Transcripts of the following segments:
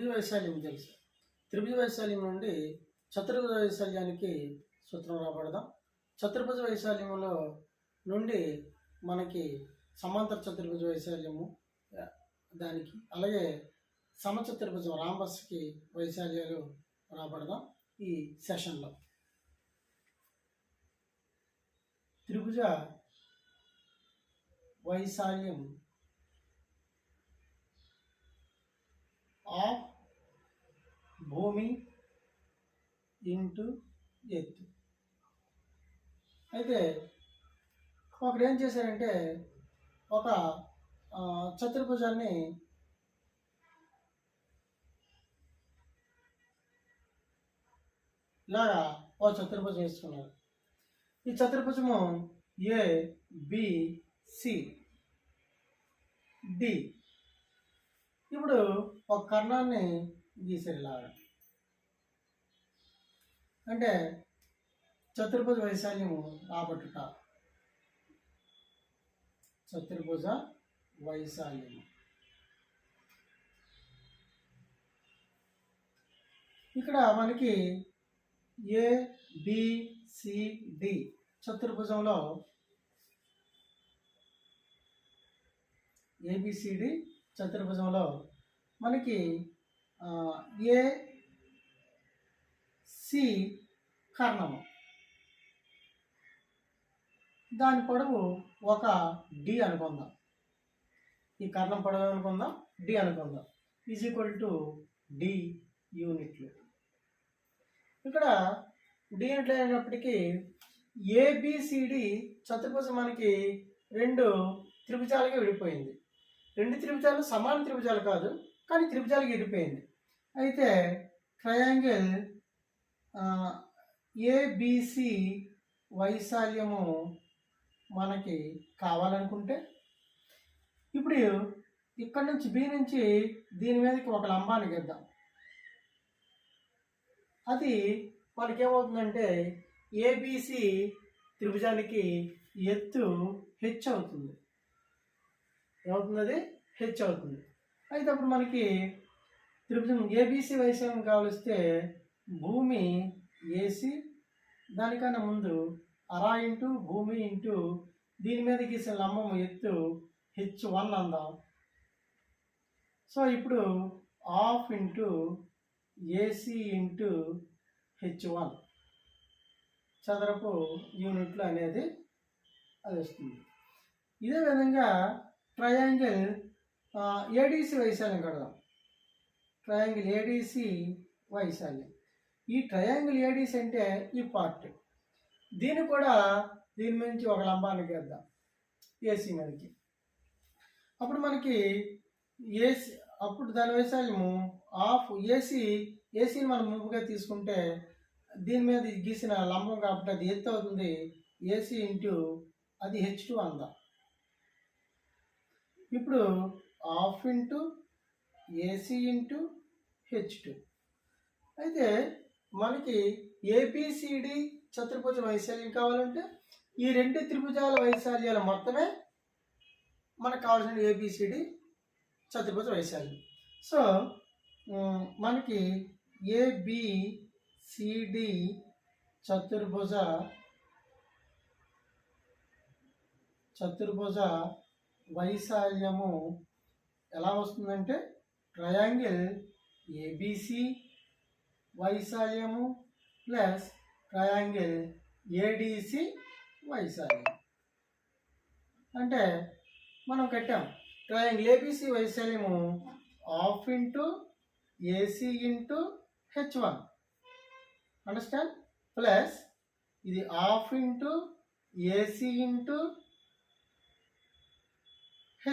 త్రిభుజ వైశాల్యం తెలుసు. త్రిభుజ వైశాల్యం నుండి చతుర్భుజ వైశాల్యానికి సూత్రం రాబడదాం. చతుర్భుజ వైశాల్యంలో నుండి మనకి సమాంతర చతుర్భుజ వైశాల్యము దానికి, అలాగే సమచతుర్భుజం రాంబస్కి వైశాల్యాలు రాబడదాం ఈ సెషన్లో. త్రిభుజ వైశాల్యం ఆఫ్ భూమి ఇంటూ ఎత్తు. అయితే ఒకరు ఏం చేశారంటే ఒక చతుర్భుజాన్ని ఇలాగా ఒక చతుర్భుజం వేసుకున్నారు. ఈ చతుర్భుజము ఏ బి సి డి. ఇప్పుడు ఒక కర్ణాన్ని గీసారు ఇలాగా. అంటే చతుర్భుజ వైశాల్యము రాబట్టుట. చతుర్భుజ వైశాల్యము ఇక్కడ మనకి ఏ బి సి డి చతుర్భుజంలో ఏబిసిడి చతుర్భుజంలో మనకి ఏ సి కర్ణము, దాని పొడవు ఒక డి అనుకుందాం. ఈ కర్ణం పొడవు అనుకుందాం, డి అనుకుందాం. ఈజ్ ఈక్వల్ టు డి యూనిట్లు. ఇక్కడ డి యూనిట్లు అయినప్పటికీ ఏబిసిడి చతుర్భుజం మనకి రెండు త్రిభుజాలుగా విడిపోయింది. రెండు త్రిభుజాలు సమాన త్రిభుజాలు కాదు, కానీ త్రిభుజాలుగా విడిపోయింది. అయితే ట్రయాంగిల్ ఏబిసి వైశాల్యము మనకి కావాలనుకుంటే ఇప్పుడు ఇక్కడ నుంచి బి నుంచి దీని మీదకి ఒక లంబాన్ని గీద్దాం. అది మనకేమవుతుందంటే ఏబిసి త్రిభుజానికి ఎత్తు హెచ్ అవుతుంది. ఏమవుతుంది? అది హెచ్ అవుతుంది. అయితే అప్పుడు మనకి త్రిభుజం ఏబిసి వైశాల్యం కావలిస్తే భూమి ఏసి, దానికన్నా ముందు అరా ఇంటూ భూమి ఇంటూ దీని మీద గీసిన లంబము ఎత్తు H1 అందాం. సో ఇప్పుడు half into AC into H1 చదరపు యూనిట్లు అనేది అది వస్తుంది. ఇదే విధంగా ట్రయాంగిల్ ఏడిసి వైశాల్యం కడదాం. ట్రయాంగిల్ ఏడిసి వైశాల్యం. ఈ ట్రయాంగిల్ ఏడిసి అంటే ఈ పార్ట్, దీన్ని కూడా దీని నుంచి ఒక లంబానికి వేద్దాం ఏసీ మీదకి. అప్పుడు మనకి ఏసీ, అప్పుడు దాని వైశాల్యము హాఫ్ ఏసీని మనం ముందుగా తీసుకుంటే దీని మీద గీసిన లంబం కాబట్టి అది ఎత్తు అవుతుంది. ఏసీ ఇంటూ అది H2 అందాం. ఇప్పుడు half into AC into H2. అయితే మనకి ఏబిసిడి చతుర్భుజ వైశాల్యం కావాలంటే ఈ రెండు త్రిభుజాల వైశాల్యాల మొత్తమే మనకు కావాల్సిన ఏబిసిడి చతుర్భుజ వైశాల్యం. సో మనకి ఏబిసిడి చతుర్భుజ వైశాల్యము ఎలా వస్తుందంటే ట్రయాంగిల్ ఏబిసి వైశాల్యము ప్లస్ ట్రయాంగిల్ ఏడిసి వైశాల్యం. అంటే మనం కట్టాం ట్రయాంగిల్ ఏబిసి వైశాల్యము half into AC into H1, understand, plus ఇది half into AC into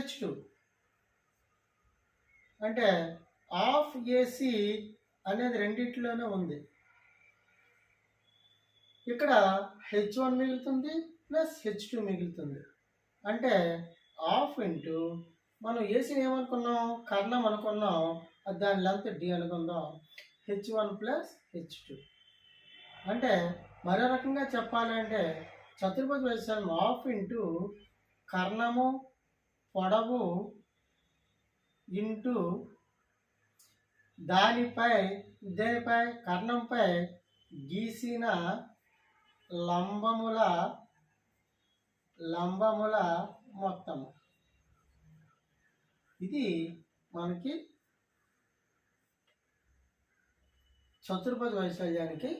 H2. అంటే హాఫ్ ఏసీ అనేది రెండిట్లోనే ఉంది. ఇక్కడ H1 మిగులుతుంది ప్లస్ H2 మిగులుతుంది. అంటే హాఫ్ ఇంటూ మనం ఏసీని ఏమనుకున్నాం, కర్ణం అనుకున్నాం, దాని లెంత్ డి అనుకుందాం, H1 ప్లస్ H2. అంటే మరో రకంగా చెప్పాలంటే చతుర్భుజ వైశాల్యం హాఫ్ ఇంటూ కర్ణము పొడవు ఇంటూ దేనిపై కర్ణంపై గీసిన లంబముల మొత్తము. ఇది మనకి చతుర్భుజ వైశాల్యానికి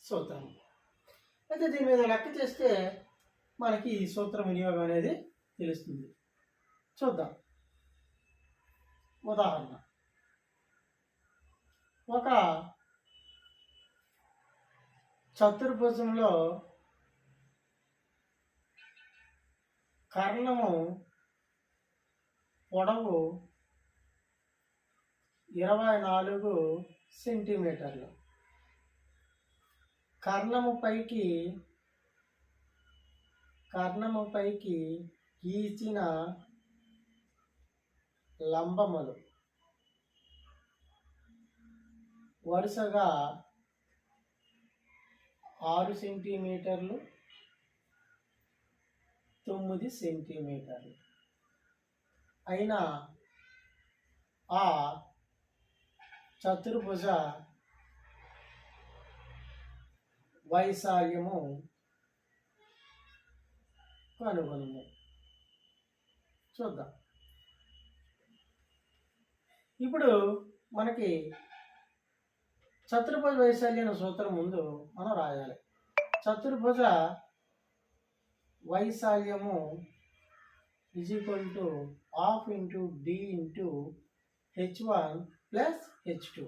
సూత్రం. అయితే దీని మీద లెక్క చేస్తే మనకి ఈ సూత్రం వినియోగం అనేది తెలుస్తుంది. చూద్దాం. ఉదాహరణ, ఒక చతుర్భుజంలో కర్ణము పొడవు 24 సెంటీమీటర్లు. కర్ణము పైకి గీచిన లంబములు వరుసగా 6 సెంటీమీటర్లు, 9 సెంటీమీటర్లు అయిన ఆ చతుర్భుజ వైశాల్యము కనుగొనము. చూద్దాం. ఇప్పుడు మనకి చతుర్భుజ వైశాల్యం సూత్రం ముందు మనం రాయాలి. చతుర్భుజ వైశాల్యము = ½ × d × h1 + h2.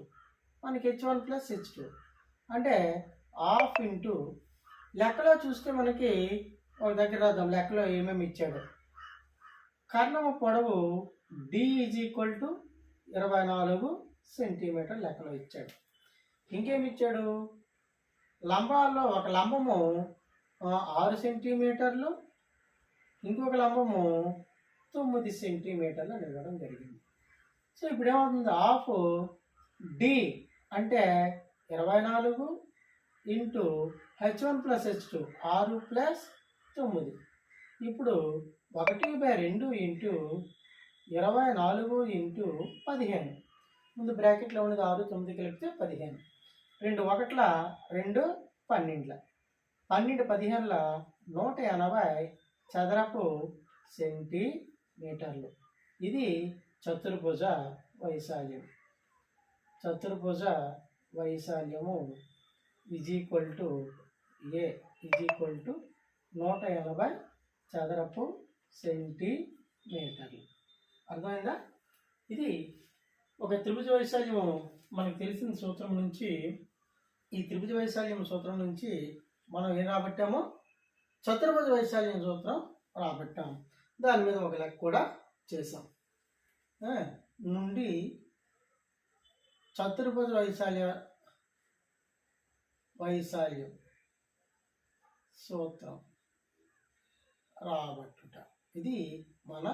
మనకి h1 + h2 అంటే ½ లెక్కలో చూస్తే మనకి ఒక దగ్గర రాద్దాం. లెక్కలో ఏమేమి ఇచ్చాడు. కర్ణము పొడవు d = 24 సెంటీమీటర్ లెక్కలో ఇచ్చాడు. ఇంకేమి ఇచ్చాడు? లంబాల్లో ఒక లంబము 6 సెంటీమీటర్లు, ఇంకొక లంబము 9 సెంటీమీటర్లు అని ఇవ్వడం జరిగింది. సో ఇప్పుడు ఏమవుతుంది? ½ d అంటే 24 ఇంటూ h1 + h2 6 + 9. ఇప్పుడు 1/2 ఇంటూ 24 ఇంటూ 15. ముందు బ్రాకెట్లో ఉన్నది 6, 9 కలిపితే 15. 2 1ల 2 12. 12 15ల 180 చదరపు సెంటీమీటర్లు. ఇది చతుర్భుజ వైశాల్యం. చతుర్భుజ వైశాల్యము A = 180 చదరపు సెంటీమీటర్లు. అర్థమైందా? ఇది ఒక త్రిభుజ వైశాల్యం మనకు తెలిసిన సూత్రం నుంచి, ఈ త్రిభుజ వైశాల్యం సూత్రం నుంచి మనం ఏం రాబట్టామో చతుర్భుజ వైశాల్యం సూత్రం రాబట్టాము. దాని మీద ఒక లెక్క కూడా చేసాం. నుండి చతుర్భుజ వైశాల్యం సూత్రం రాబట్టుట. ఇది మన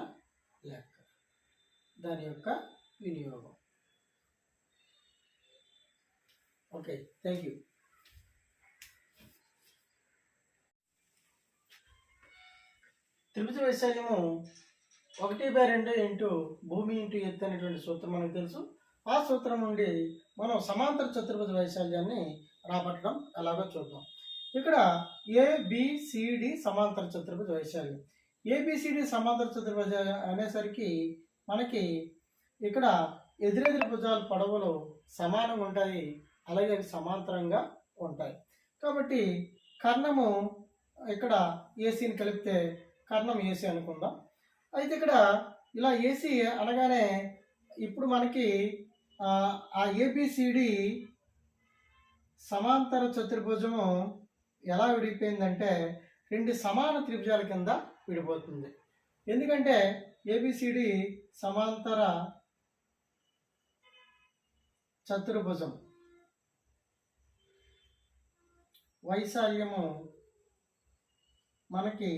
లెక్క, దాని యొక్క వినియోగం. Okay, thank you. త్రిభుజ వైశాల్యము 1/2 ఇంటూ భూమి ఇంటూ ఎత్తు అనేటువంటి సూత్రం మనకు తెలుసు. ఆ సూత్రం నుండి మనం సమాంతర చతుర్భుజ వైశాల్యాన్ని రాబట్టడం ఎలాగో చూద్దాం. ఇక్కడ ABCD సమాంతర చతుర్భుజ వైశాల్యం. ABCD సమాంతర చతుర్భుజ అనేసరికి మనకి ఇక్కడ ఎదురెదురు భుజాల పొడవులు సమానంగా ఉంటాయి, అలాగే అవి సమాంతరంగా ఉంటాయి. కాబట్టి కర్ణము ఇక్కడ ఏసీని కలిపితే కర్ణం ఏసీ అనుకుందాం. అయితే ఇక్కడ ఇలా ఏసీ అనగానే ఇప్పుడు మనకి ఆ ABCD సమాంతర చతుర్భుజము ఎలా విడిపోయిందంటే 2 సమాన త్రిభుజాల కింద విడిపోతుంది. ఎందుకంటే ABCD సమాంతర చతుర్భుజం వైశాల్యము మనకి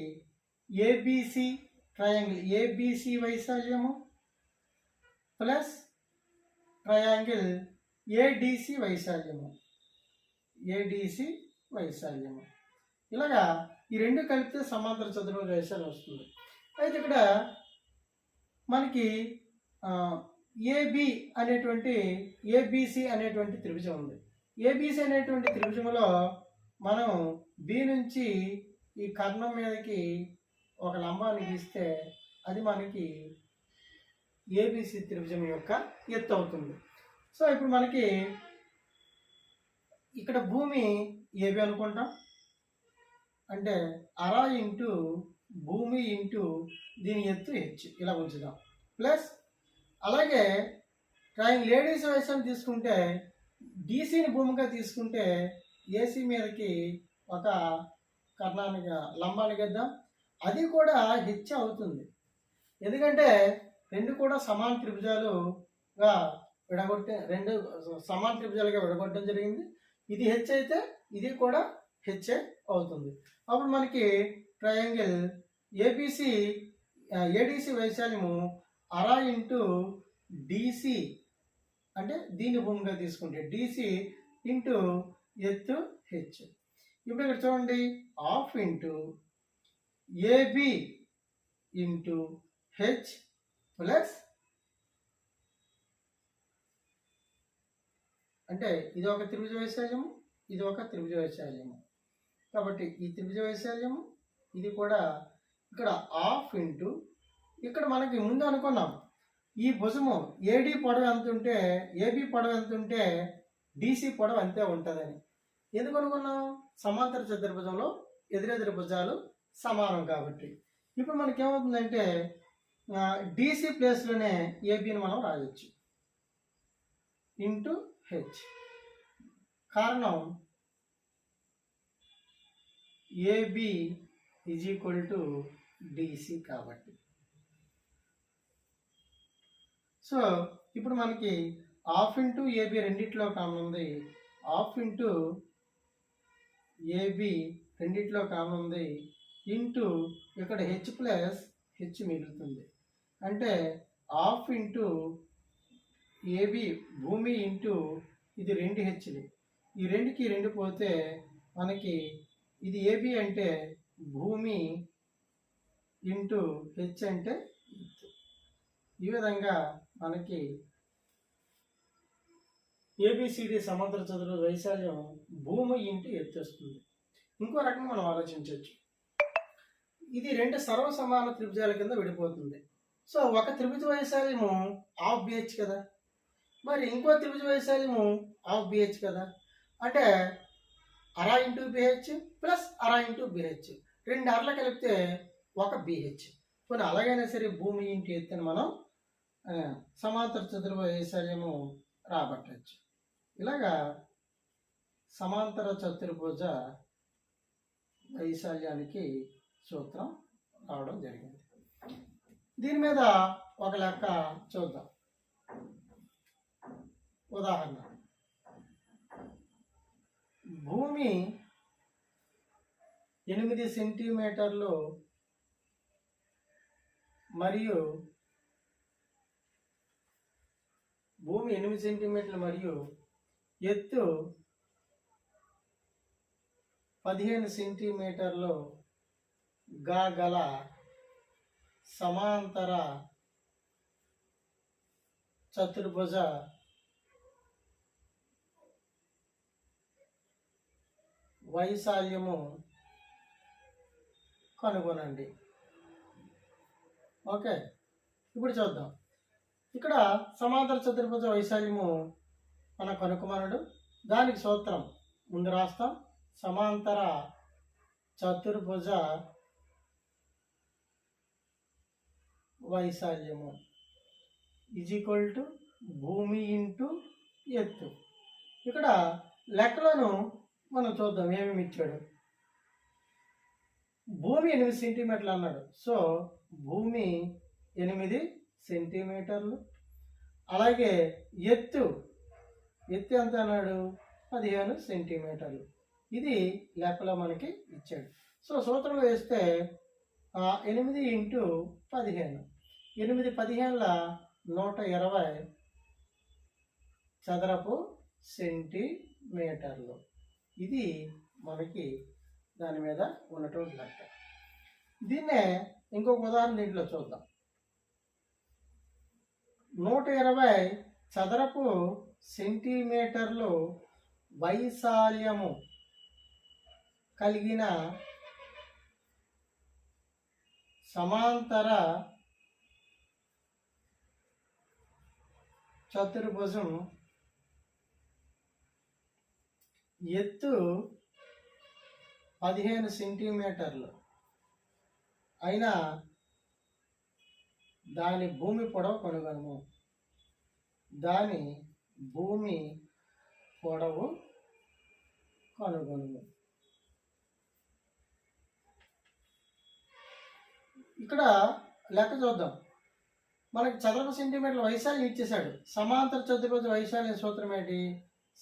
ABC ట్రయాంగిల్ ABC వైశాల్యము ప్లస్ ట్రయాంగిల్ ADC వైశాల్యము ఇలాగా ఈ రెండు కలిపితే సమాంతర చతుర్భుజ వైశాల్యం వస్తుంది. అయితే ఇక్కడ మనకి ఏబి అనేటువంటి ఏబిసి అనేటువంటి త్రిభుజం ఉంది. ఏబిసి అనేటువంటి త్రిభుజంలో మనం బి నుంచి ఈ కర్ణం మీదకి ఒక లంబాన్ని గీస్తే అది మనకి ఏబిసి త్రిభుజం యొక్క ఎత్తు అవుతుంది. సో ఇప్పుడు మనకి ఇక్కడ భూమి ఏబి అనుకుంటాం, అంటే అరా ఇంటూ భూమి ఇంటూ దీని ఎత్తు హెచ్ ఇలా ఉంచుదాం. ప్లస్ అలాగే ట్రయాంగిల్ ఏడీసీ వైశాల్యం తీసుకుంటే డీసీని భూమిగా తీసుకుంటే ఏసీ మీదకి ఒక కర్ణానికి లంబాన్ని గద్దాం, అది కూడా హెచ్ అవుతుంది. ఎందుకంటే రెండు కూడా సమాన త్రిభుజాలుగా రెండు సమాన త్రిభుజాలుగా విడగొట్టడం జరిగింది. ఇది హెచ్ అయితే ఇది కూడా హెచ్ అవుతుంది. అప్పుడు మనకి ట్రయాంగిల్ ఏబిసి ఏడీసీ వైశాల్యము అరా ఇంటూ డిసి, అంటే దీన్ని భూమిగా తీసుకుంటే డిసి ఇంటూ ఎత్తు హెచ్. ఇప్పుడు ఇక్కడ చూడండి, half into AB into H plus, అంటే ఇది ఒక త్రిభుజ వైశాల్యము, ఇది ఒక త్రిభుజ వైశాల్యము. కాబట్టి ఈ త్రిభుజ వైశాల్యము ఇది కూడా ఇక్కడ హాఫ్ ఇంటూ, ఇక్కడ మనకి ముందు అనుకున్నాం ఈ భుజము ఏడి పొడవు ఎంత ఉంటే ఏబి పొడవు ఎంత ఉంటే డిసి పొడవు అంతే ఉంటుందని. ఎందుకు అనుకున్నాం? సమాంతర చతుర్భుజంలో ఎదురెదురు భుజాలు సమానం కాబట్టి. ఇప్పుడు మనకి ఏమవుతుందంటే డిసి ప్లేస్లోనే ఏబిని మనం రాయొచ్చు ఇంటూ హెచ్. కారణం AB is equal to DC కాబట్టి. సో ఇప్పుడు మనకి హాఫ్ ఇంటూ ఏబి రెండిట్లో కామన్ ఉంది, హాఫ్ ఇంటూ ఏబి రెండిట్లో కామన్ ఉంది, ఇంటూ ఇక్కడ హెచ్ ప్లస్ హెచ్ మిగులుతుంది. అంటే హాఫ్ ఇంటూ ఏబి భూమి ఇంటూ ఇది రెండు హెచ్లు, ఈ రెండుకి రెండు పోతే మనకి ఇది ఏబి అంటే భూమి ఇంటూ హెచ్ అంటే ఈ విధంగా మనకి ఏబిసిడి సమాంతర చతుర్భుజ వైశాల్యం భూమి ఇంటూ ఎత్తు వస్తుంది. ఇంకో రకంగా మనం ఆలోచించవచ్చు, ఇది రెండు సర్వసమాన త్రిభుజాల కింద విడిపోతుంది. సో ఒక త్రిభుజ వైశాల్యము హాఫ్ బిహెచ్ కదా, మరి ఇంకో త్రిభుజ వైశాల్యము హాఫ్ బిహెచ్ కదా, అంటే అరా ఇంటూ బిహెచ్ ప్లస్ అరా ఇంటూ బిహెచ్, రెండు అరలు కలిపితే ఒక బిహెచ్. కొన్ని అలాగైనా సరే భూమి ఇంటూ ఎత్తుని మనం సమాంతర చతుర్భుజ వైశాల్యము రాబట్టచ్చు. ఇలాగా సమాంతర చతుర్భుజ వైశాల్యానికి సూత్రం రావడం జరిగింది. దీని మీద ఒక లెక్క చూద్దాం. ఉదాహరణ, భూమి 8 సెంటీమీటర్లు మరియు భూమి 8 సెంటీమీటర్లు మరియు ఎత్తు 15 సెంటీమీటర్లు గల సమాంతర చతుర్భుజ వైశాల్యము కనుగొనండి. ఓకే, ఇప్పుడు చూద్దాం. ఇక్కడ సమాంతర చతుర్భుజ వైశాల్యము మన కనుక్కుమనుడు, దానికి సూత్రం ముందు రాస్తాం. సమాంతర చతుర్భుజ వైశాల్యము ఈజ్ ఈక్వల్ టు భూమి ఇంటూ ఎత్తు. ఇక్కడ లెక్కలను మనం చూద్దాం ఏమేమి ఇచ్చాడు. భూమి 8 సెంటీమీటర్లు అన్నాడు, సో భూమి 8 సెంటీమీటర్లు. అలాగే ఎత్తు ఎంత అన్నాడు? 15 సెంటీమీటర్లు. ఇది లెక్కలో మనకి ఇచ్చాడు. సో సూత్రంలో వేస్తే 8 ఇంటూ 15, 8 15ల 120 చదరపు సెంటీమీటర్లు. ఇది మనకి దాని మీద ఉన్నటువంటి లెక్క. దీన్నే ఇంకొక ఉదాహరణ దీంట్లో చూద్దాం. 120 చదరపు సెంటీమీటర్లు వైశాల్యము కలిగిన సమాంతర చతుర్భుజం ఎత్తు 15 సెంటీమీటర్లు అయిన దాని భూమి పొడవు కనుగొనము. దాని భూమి పొడవు కనుగొనము. ఇక్కడ లెక్క చూద్దాం. మనకి చదరపు సెంటీమీటర్ల వైశాల్యం ఇచ్చేశాడు. సమాంతర చతుర్భుజ వైశాల్య సూత్రం ఏంటి?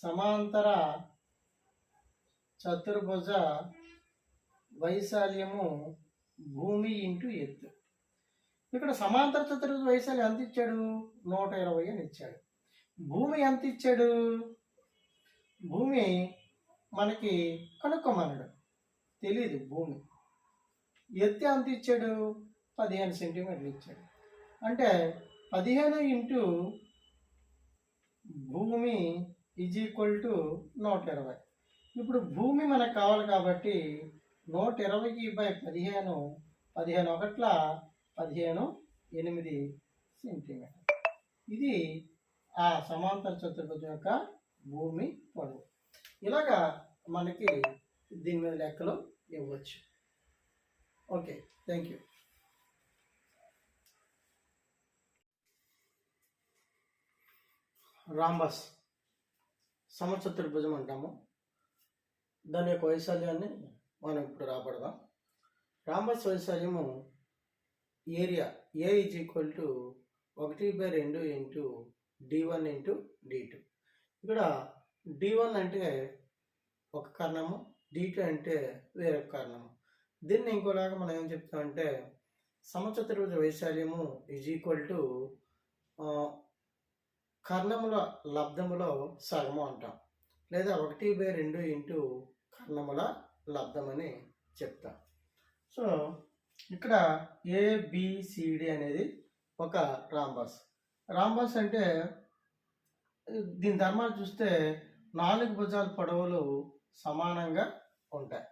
సమాంతర చతుర్భుజ వైశాల్యము భూమి ఇంటూ ఎత్తు. ఇక్కడ సమాంతర చతుర్భుజ వైశాల్యం ఎంత ఇచ్చాడు? 120 అని ఇచ్చాడు. భూమి ఎంత ఇచ్చాడు? భూమి మనకి కనుక్కోమన్నాడు, తెలీదు భూమి. ఎత్తు ఎంత ఇచ్చాడు? 15 సెంటీమీటర్లు ఇచ్చాడు. అంటే 15 ఇంటూ భూమి ఈజ్ ఈక్వల్ టు 120. ఇప్పుడు భూమి మనకు కావాలి కాబట్టి 120/15, 15 ఒకట్ల 15, 8 సెంటీమీటర్. ఇది ఆ సమాంతర చతుర్భుజం యొక్క భూమి పొడవు. ఇలాగా మనకి దీని మీద లెక్కలు ఇవ్వచ్చు. Okay, thank you. రాంబస్ సమచతుర్భుజం అంటాము. దాని యొక్క వైశాల్యాన్ని మనం ఇప్పుడు రాబడదాం. రాంబస్ వైశాల్యము area A is equal to 1/2 into d1 into d2. ఇక్కడ d1 అంటే ఒక కారణము, d2 అంటే వేరొక కారణము. దీన్ని ఇంకోలాగా మనం ఏం చెప్తామంటే సమచతుర్భుజ వైశాల్యము ఈజ్ ఈక్వల్ టు కర్ణముల లబ్ధములో సగము అంటాం, లేదా 1/2 ఇంటూ కర్ణముల లబ్ధమని చెప్తాం. సో ఇక్కడ ABCD అనేది ఒక రాంబస్. రాంబస్ అంటే దీని ధర్మాలు చూస్తే 4 భుజాల పొడవులు సమానంగా ఉంటాయి.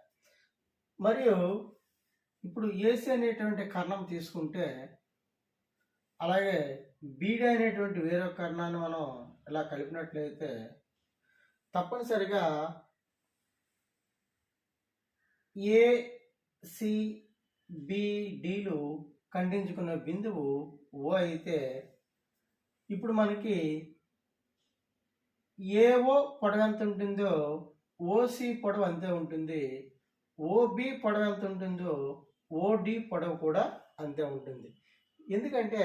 మరియు ఇప్పుడు AC అనేటువంటి కర్ణం తీసుకుంటే, అలాగే BD అనేటువంటి వేరొక కర్ణాన్ని మనం ఇలా కలిపినట్లయితే తప్పనిసరిగా ACBDలు ఖండించుకున్న బిందువు O అయితే, ఇప్పుడు మనకి AO పొడవు ఎంత ఉంటుందో OC పొడవు అంతే ఉంటుంది, OB పొడవు ఎంత ఉంటుందో OD పొడవు కూడా అంతే ఉంటుంది. ఎందుకంటే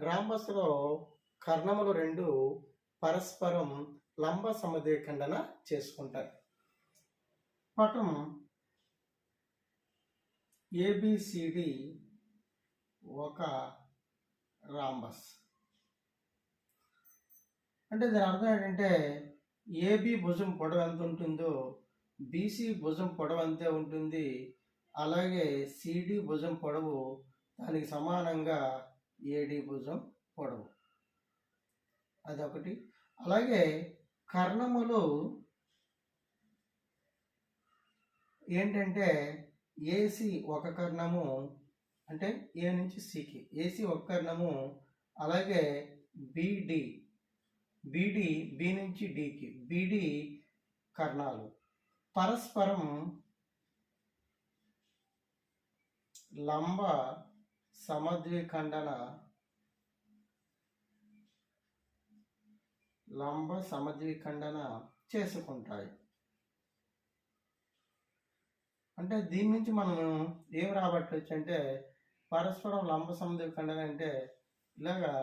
రాంబస్లో కర్ణములు రెండు పరస్పరం లంబ సమద్విఖండన చేసుకుంటారు. పటం ABCD ఒక రాంబస్. అంటే దీని అర్థం ఏంటంటే AB భుజం పొడవు ఎంత ఉంటుందో BC భుజం పొడవు అంతే ఉంటుంది, అలాగే CD భుజం పొడవు దానికి సమానంగా AD భుజం పొడవు. అదొకటి. అలాగే కర్ణములు ఏంటంటే AC ఒక కర్ణము, అంటే A నుంచి Cకి AC ఒక కర్ణము, అలాగే BD B నుంచి Dకి BD కర్ణాలు పరస్పరం లంబ సమద్విఖండన చేసుకుంటాయి. అంటే దీని నుంచి మనం ఏం రాబట్టవచ్చు అంటే పరస్పరం లంబ సమద్విఖండన అంటే ఇలాగా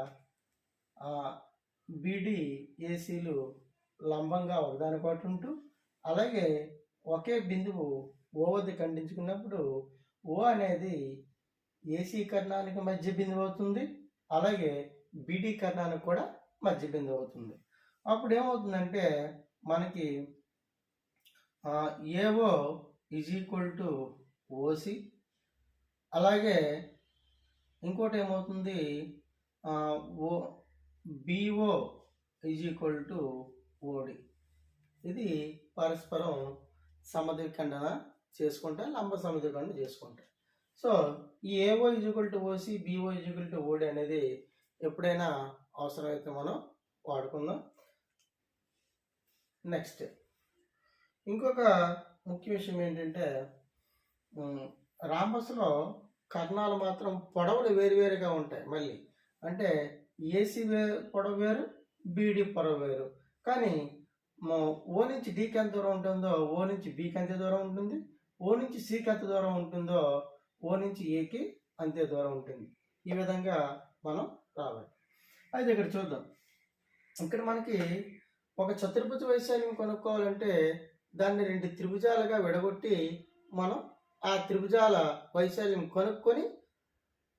BD ACలు లంబంగా ఒకదానిపాటు ఉంటూ, అలాగే ఒకే బిందువు O వద్ద ఖండించుకున్నప్పుడు O అనేది AC కర్ణానికి మధ్య బిందువు అవుతుంది, అలాగే BD కర్ణానికి కూడా మధ్య బిందువు అవుతుంది. అప్పుడు ఏమవుతుందంటే మనకి AO is equal to OC, అలాగే ఇంకోటి ఏమవుతుంది BO is equal to OD. ఇది పరస్పరం సమద్విఖండన చేసుకుంటా, లంబ సమద్విఖండన చేసుకుంటా. సో ఈ AO is equal to OC, BO is equal to OD అనేది ఎప్పుడైనా అవసరమైతే మనం వాడుకుందాం. నెక్స్ట్ ఇంకొక ముఖ్య విషయం ఏంటంటే, రాంబస్లో కర్ణాలు మాత్రం పొడవులు వేరువేరుగా ఉంటాయి. మళ్ళీ అంటే ఏసీ పొడవు వేరు, బీడీ పొడవు వేరు. కానీ ఓ నుంచి డీకి ఎంత దూరం ఉంటుందో ఓ నుంచి బీకి అంతే దూరం ఉంటుంది, ఓ నుంచి సికి ఎంత దూరం ఉంటుందో ఓ నుంచి ఏకి అంతే దూరం ఉంటుంది. ఈ విధంగా మనం రావాలి. అయితే ఇక్కడ చూద్దాం. ఇక్కడ మనకి ఒక చతుర్భుజ వైశాల్యం కనుక్కోవాలంటే దాన్ని 2 త్రిభుజాలుగా విడగొట్టి మనం ఆ త్రిభుజాల వైశాల్యం కనుక్కొని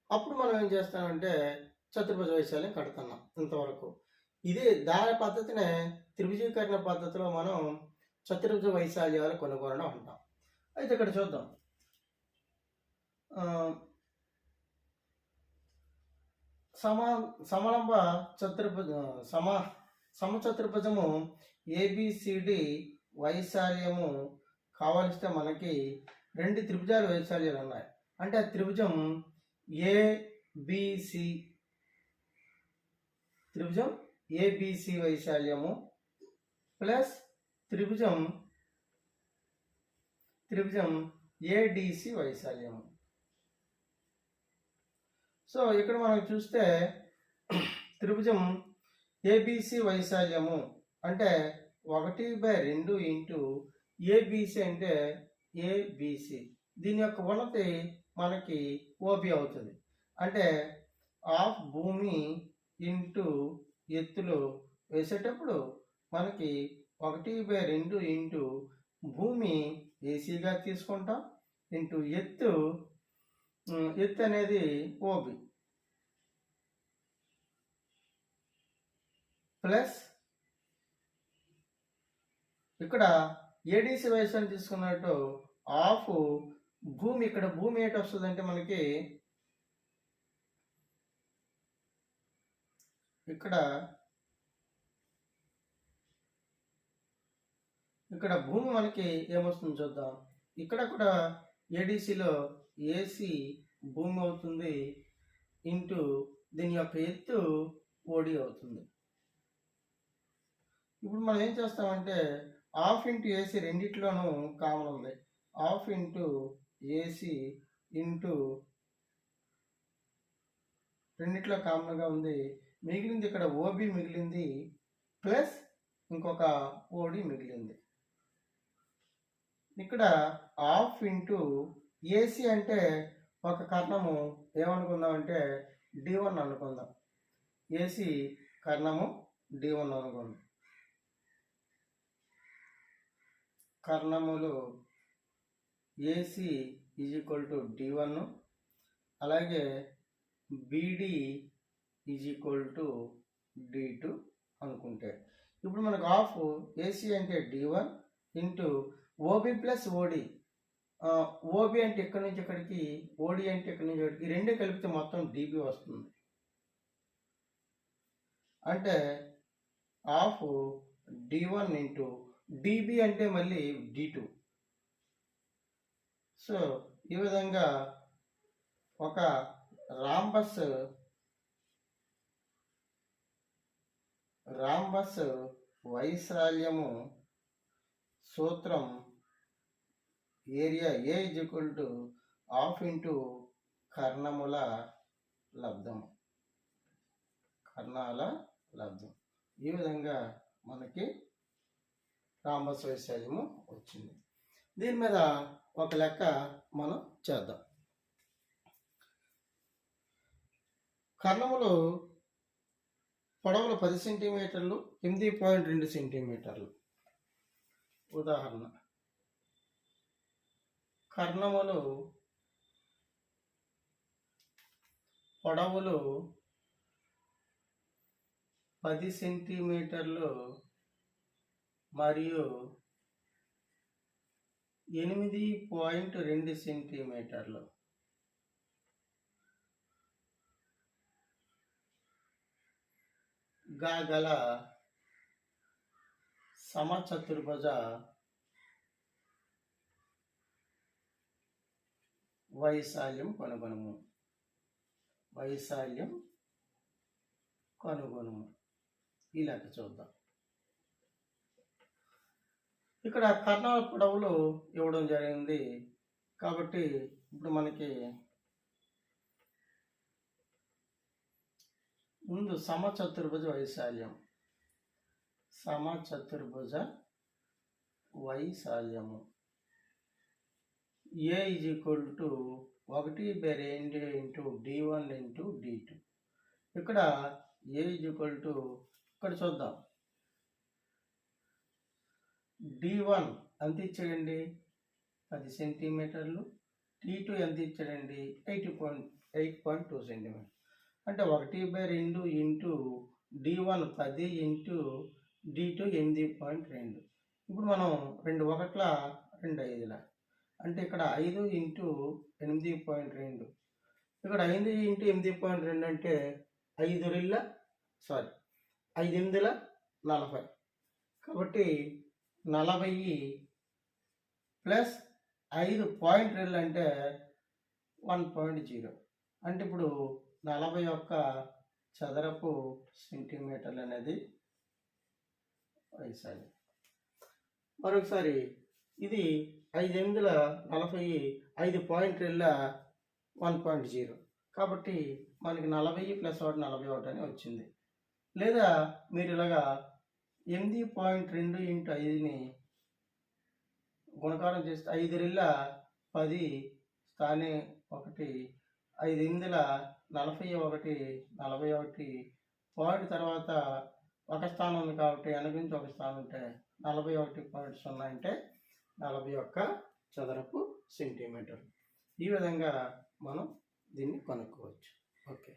అప్పుడు మనం ఏం చేస్తామంటే చతుర్భుజ వైశాల్యం కడుతున్నాం. ఇంతవరకు ఇదే దాని పద్ధతినే త్రిభుజీకరణ పద్ధతిలో మనం చతుర్భుజ వైశాల్యాలు కనుగొనడం అంటాం. అయితే ఇక్కడ చూద్దాం. సమలంబ చతుర్భుజ సమచతుర్భుజము ఏబిసిడి వైశాల్యము కావలిస్తే మనకి 2 త్రిభుజాల వైశాల్యాలు ఉన్నాయి. అంటే ఆ త్రిభుజం ఏబిసి వైశాల్యము ప్లస్ త్రిభుజం ఏడిసి వైశాల్యము. సో ఇక్కడ మనం చూస్తే త్రిభుజం ఏబిసి వైశాల్యము అంటే 1/2 ఇంటూ ఏబిసి అంటే ఏబిసి, దీని యొక్క ఉన్నతి మనకి ఓబి అవుతుంది. అంటే ఆఫ్ భూమి ఇంటూ ఎత్తులో వేసేటప్పుడు మనకి 1/2 ఇంటూ భూమి ఏసీగా తీసుకుంటాం ఇంటూ ఎత్తు అనేది ఓబి ప్లస్ ఇక్కడ ఏడీసీ వైశాల్యం తీసుకున్నట్టు ఆఫ్ భూమి, ఇక్కడ భూమి ఏంటి వస్తుంది అంటే మనకి ఇక్కడ భూమి మనకి ఏమొస్తుంది చూద్దాం. ఇక్కడ కూడా ఏడీసీలో ఏసీ భూమి అవుతుంది ఇంటూ దీని యొక్క ఎత్తు ఓడి అవుతుంది. ఇప్పుడు మనం ఏం చేస్తామంటే ఆఫ్ ఇంటూ ఏసీ రెండిట్లోనూ కామన్ ఉంది. ఆఫ్ ఇంటూ ఏసీ ఇంటూ రెండిట్లో కామన్గా ఉంది. మిగిలింది ఇక్కడ ఓబి మిగిలింది ప్లస్ ఇంకొక ఓడి మిగిలింది. ఇక్కడ ఆఫ్ ఇంటూ ఏసీ అంటే ఒక కర్ణము ఏమనుకుందాం అంటే D1 అనుకుందాం. ఏసీ కర్ణము D1 అనుకుందాం. కర్ణములు AC is equal to D1, అలాగే BD is equal to D2 అనుకుంటే ఇప్పుడు మనకు ఆఫ్ ఏసీ అంటే D1 ఇంటూ ఓబి ప్లస్ ఓడి. ఓబి అంటే ఇక్కడి నుంచి ఇక్కడికి, ఓడి అంటే ఇక్కడి నుంచి ఇక్కడికి, రెండు కలిపితే మొత్తం డిబి వస్తుంది. అంటే ఆఫ్ D1 ఇంటూ డిబి అంటే మళ్ళీ D2. సో ఈ విధంగా ఒక రాంబస్ వైశాల్యము సూత్రం area A is equal to half into కర్ణముల లబ్ధము, కర్ణాల లబ్ధం. ఈ విధంగా మనకి రాంబస్ వైశాల్యము వచ్చింది. దీని మీద ఒక లెక్క మనం చేద్దాం. కర్ణములు పొడవులు 10 సెంటీమీటర్లు, 8.2 సెంటీమీటర్లు. ఉదాహరణ, కర్ణములు పొడవులు 10 సెంటీమీటర్లు మరియు 8.2 సెంటీమీటర్లు. గా గల సమచతుర్భుజ వైశాల్యం కనుగొనుము. వైశాల్యం కనుగొనుము. ఈ లెక్క చూద్దాం. ఇక్కడ కర్ణాల పొడవులు ఇవ్వడం జరిగింది కాబట్టి ఇప్పుడు మనకి ముందు సమచతుర్భుజ వైశాల్యం, సమచతుర్భుజ వైశాల్యము A is equal to 1/2 into d1 into d2. ఇక్కడ A is equal to ఇక్కడ చూద్దాం. d1 ఎంత ఇచ్చాడండి? 10 సెంటీమీటర్లు. d2 ఎంత ఇచ్చాడండి? 8.2 సెంటీమీటర్. అంటే 1/2 ఇంటూ d1 10 ఇంటూ d2 8.2. ఇప్పుడు మనం 2 1ల 2 5ల అంటే ఇక్కడ 5 ఇంటూ 8.2. ఇక్కడ 5 ఇంటూ 8.2 అంటే 5 8 40. కాబట్టి 40 ప్లస్ 5.2 అంటే 1.0. అంటే ఇప్పుడు 41 చదరపు సెంటీమీటర్లు అనేది వైశాల్యం. మరొకసారి ఇది 5 8 40, 5.2 1.0. కాబట్టి మనకి 40 ప్లస్ 1 41 అని వచ్చింది. లేదా మీరు ఇలాగా 8.2 ఇంటూ 5ని గుణకారం చేస్తే 5 10 స్థానే 1, 5 41 41 పాయింట్ తర్వాత ఒక స్థానం ఉంది కాబట్టి వెనక ఒక స్థానం ఉంటే 41.0 అంటే 41 చదరపు సెంటీమీటర్. ఈ విధంగా మనం దీన్ని కనుక్కోవచ్చు. ఓకే.